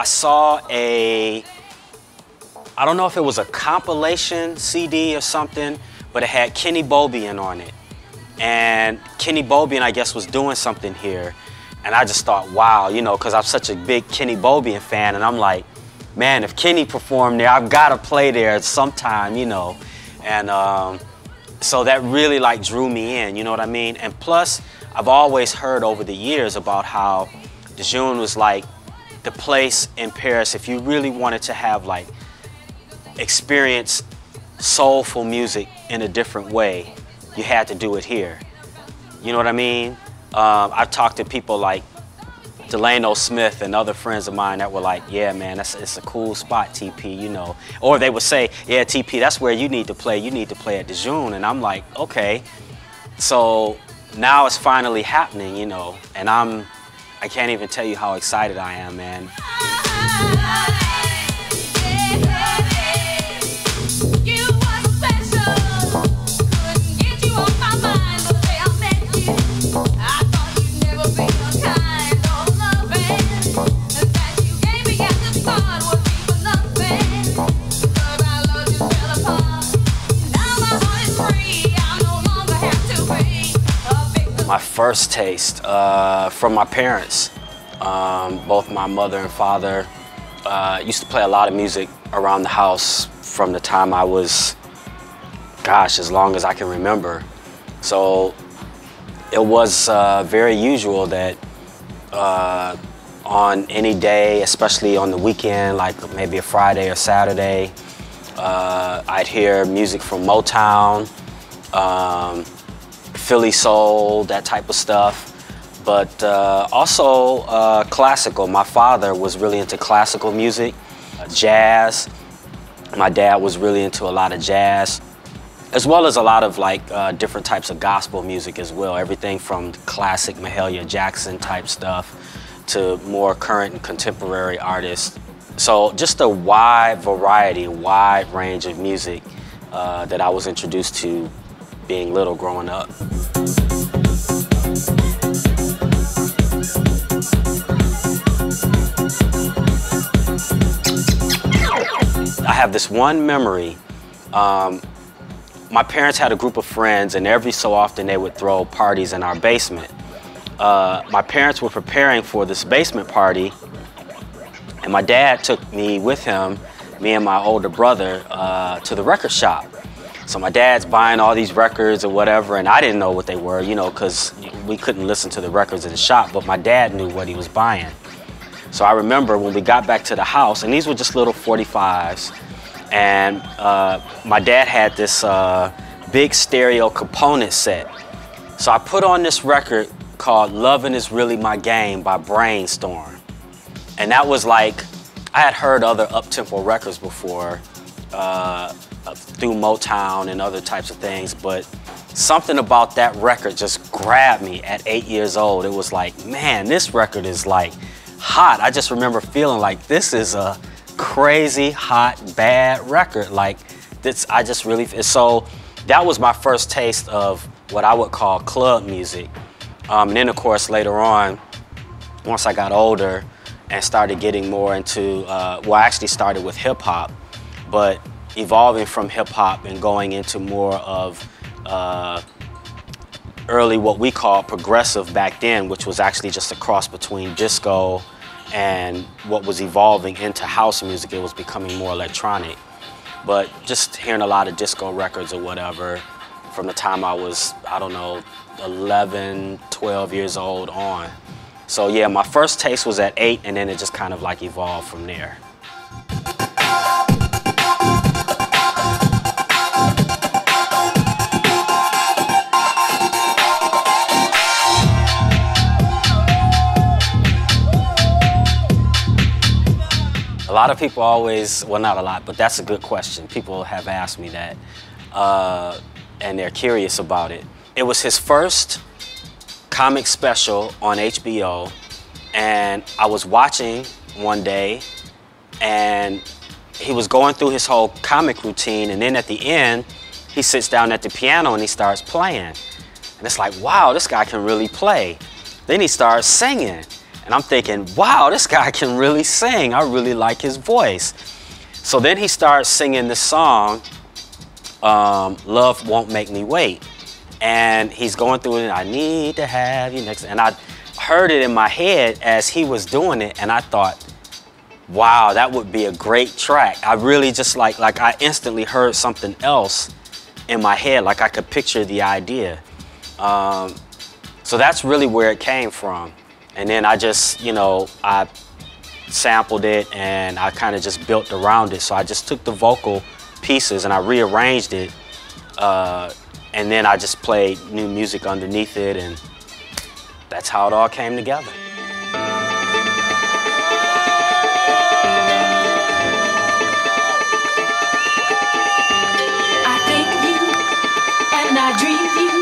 saw I don't know if it was a compilation CD or something, but it had Kenny Bobian on it. And Kenny Bobian, I guess, was doing something here. And I just thought, wow, you know, because I'm such a big Kenny Bobian fan, and I'm like, man, if Kenny performed there, I've got to play there sometime, you know. And so that really like drew me in, you know what I mean? And plus, I've always heard over the years about how Djoon was like the place in Paris if you really wanted to have like experience soulful music in a different way, you had to do it here. You know what I mean? I've talked to people like Delano Smith and other friends of mine that were like, yeah, man, it's a cool spot, TP, you know. Or they would say, yeah, TP, that's where you need to play. You need to play at Djoon. And I'm like, okay. So now it's finally happening, you know. And I can't even tell you how excited I am, man. My first taste from my parents. Both my mother and father used to play a lot of music around the house from the time I was, gosh, as long as I can remember. So it was very usual that on any day, especially on the weekend, like maybe a Friday or Saturday, I'd hear music from Motown, Philly soul, that type of stuff, but also classical. My father was really into classical music, jazz. My dad was really into a lot of jazz, as well as a lot of like different types of gospel music as well. Everything from classic Mahalia Jackson type stuff to more current and contemporary artists. So just a wide variety, wide range of music that I was introduced to being little growing up. I have this one memory. My parents had a group of friends, and every so often they would throw parties in our basement. My parents were preparing for this basement party, and my dad took me with him, me and my older brother, to the record shop. So my dad's buying all these records or whatever, and I didn't know what they were, you know, because we couldn't listen to the records in the shop, but my dad knew what he was buying. So I remember when we got back to the house, and these were just little 45s, and my dad had this big stereo component set. So I put on this record called Lovin' Is Really My Game by Brainstorm. And that was like, I had heard other up-tempo records before, through Motown and other types of things, but something about that record just grabbed me at 8 years old. It was like, man, this record is like hot. I just remember feeling like this is a crazy, hot, bad record. Like this, I just really, so that was my first taste of what I would call club music. And then of course later on, once I got older and started getting more into, well, I actually started with hip hop, but evolving from hip hop and going into more of early what we call progressive back then, which was actually just a cross between disco and what was evolving into house music. It was becoming more electronic. But just hearing a lot of disco records or whatever from the time I was, I don't know, 11, 12 years old on. So yeah, my first taste was at 8, and then it just kind of like evolved from there. A lot of people always, well, not a lot, but that's a good question. People have asked me that, and they're curious about it. It was his first comic special on HBO, and I was watching one day, and he was going through his whole comic routine, and then at the end, he sits down at the piano and he starts playing. And it's like, wow, this guy can really play. Then he starts singing. And I'm thinking, wow, this guy can really sing. I really like his voice. So then he starts singing this song, Love Won't Make Me Wait. And he's going through it, I need to have you next. And I heard it in my head as he was doing it, and I thought, wow, that would be a great track. I really just like I instantly heard something else in my head, like I could picture the idea. So that's really where it came from. And then I just, you know, I sampled it and I kind of just built around it. So I just took the vocal pieces and I rearranged it. And then I just played new music underneath it, and that's how it all came together. I think of you and I dream of you.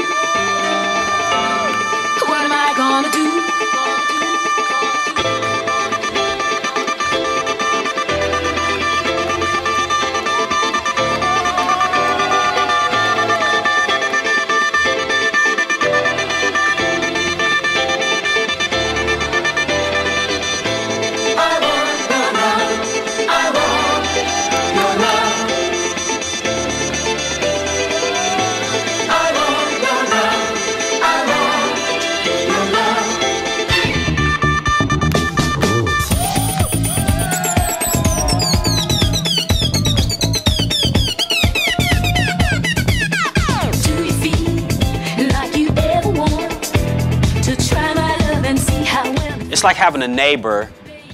What am I gonna do? It's like having a neighbor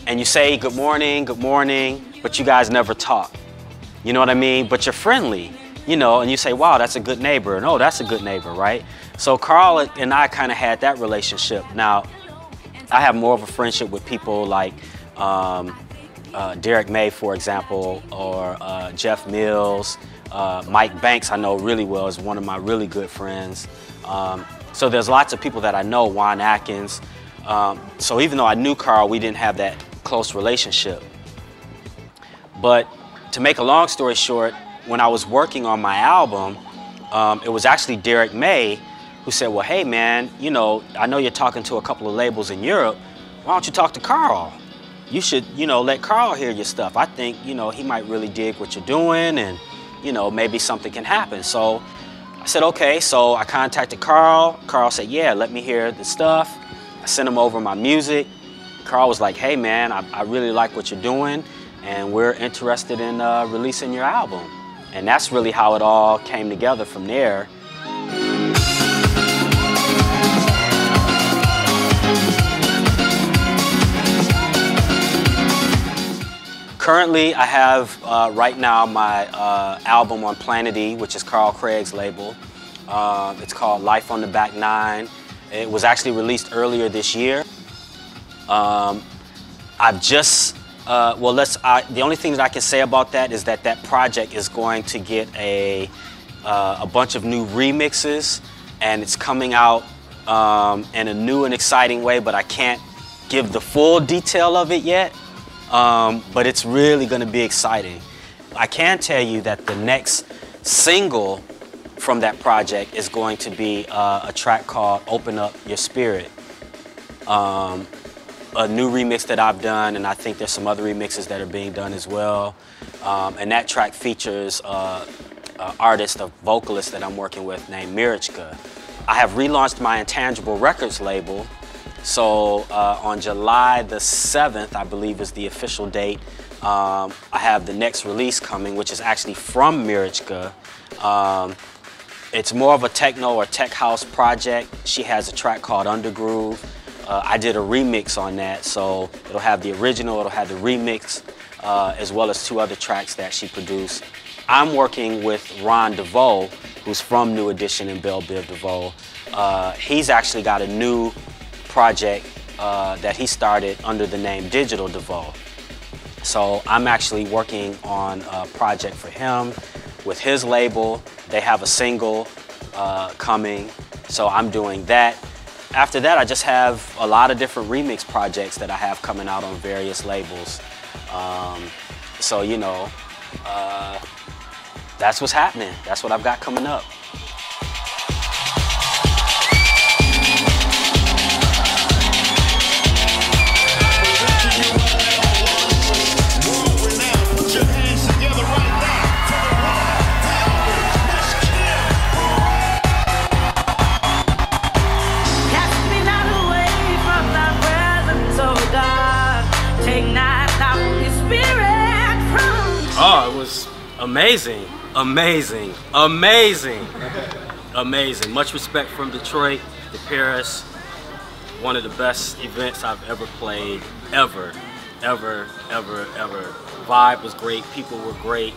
and you say good morning, but you guys never talk. You know what I mean? But you're friendly, you know, and you say, wow, that's a good neighbor. And, oh, that's a good neighbor, right? So Carl and I kind of had that relationship. Now, I have more of a friendship with people like Derek May, for example, or Jeff Mills. Mike Banks, I know really well, is one of my really good friends. So there's lots of people that I know, Juan Atkins. So even though I knew Carl, we didn't have that close relationship. But to make a long story short, when I was working on my album, it was actually Derek May who said, well, hey man, you know, I know you're talking to a couple of labels in Europe. Why don't you talk to Carl? You should, you know, let Carl hear your stuff. I think, you know, he might really dig what you're doing, and, you know, maybe something can happen. So I said, okay. So I contacted Carl. Carl said, yeah, let me hear the stuff. I sent him over my music. Carl was like, hey man, I really like what you're doing, and we're interested in releasing your album. And that's really how it all came together from there. Currently, I have right now my album on Planet E, which is Carl Craig's label. It's called Life on the Back 9. It was actually released earlier this year. I've just, the only thing that I can say about that is that that project is going to get a bunch of new remixes, and it's coming out in a new and exciting way, but I can't give the full detail of it yet. But it's really going to be exciting. I can tell you that the next single from that project is going to be a track called Open Up Your Spirit. A new remix that I've done, and I think there's some other remixes that are being done as well. And that track features an artist, a vocalist that I'm working with named Mirichka. I have relaunched my Intangible Records label. So on July the 7th, I believe is the official date, I have the next release coming, which is actually from Mirichka. It's more of a techno or tech house project. She has a track called Undergroove. I did a remix on that, so it'll have the original, it'll have the remix, as well as 2 other tracks that she produced. I'm working with Ron DeVoe, who's from New Edition and Belle Biv DeVoe. He's actually got a new project that he started under the name Digital DeVoe. So I'm actually working on a project for him with his label. They have a single coming, so I'm doing that. After that, I just have a lot of different remix projects that I have coming out on various labels. So, you know, that's what's happening. That's what I've got coming up. ignite our Holy Spirit from. Oh, it was amazing, amazing, amazing, amazing. Much respect from Detroit to Paris. One of the best events I've ever played, ever. Vibe was great, people were great.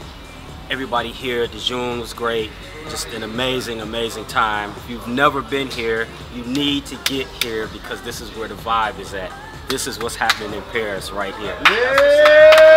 Everybody here at the Djoon was great. Just an amazing, amazing time. If you've never been here, you need to get here because this is where the vibe is at. This is what's happening in Paris right here. Yeah!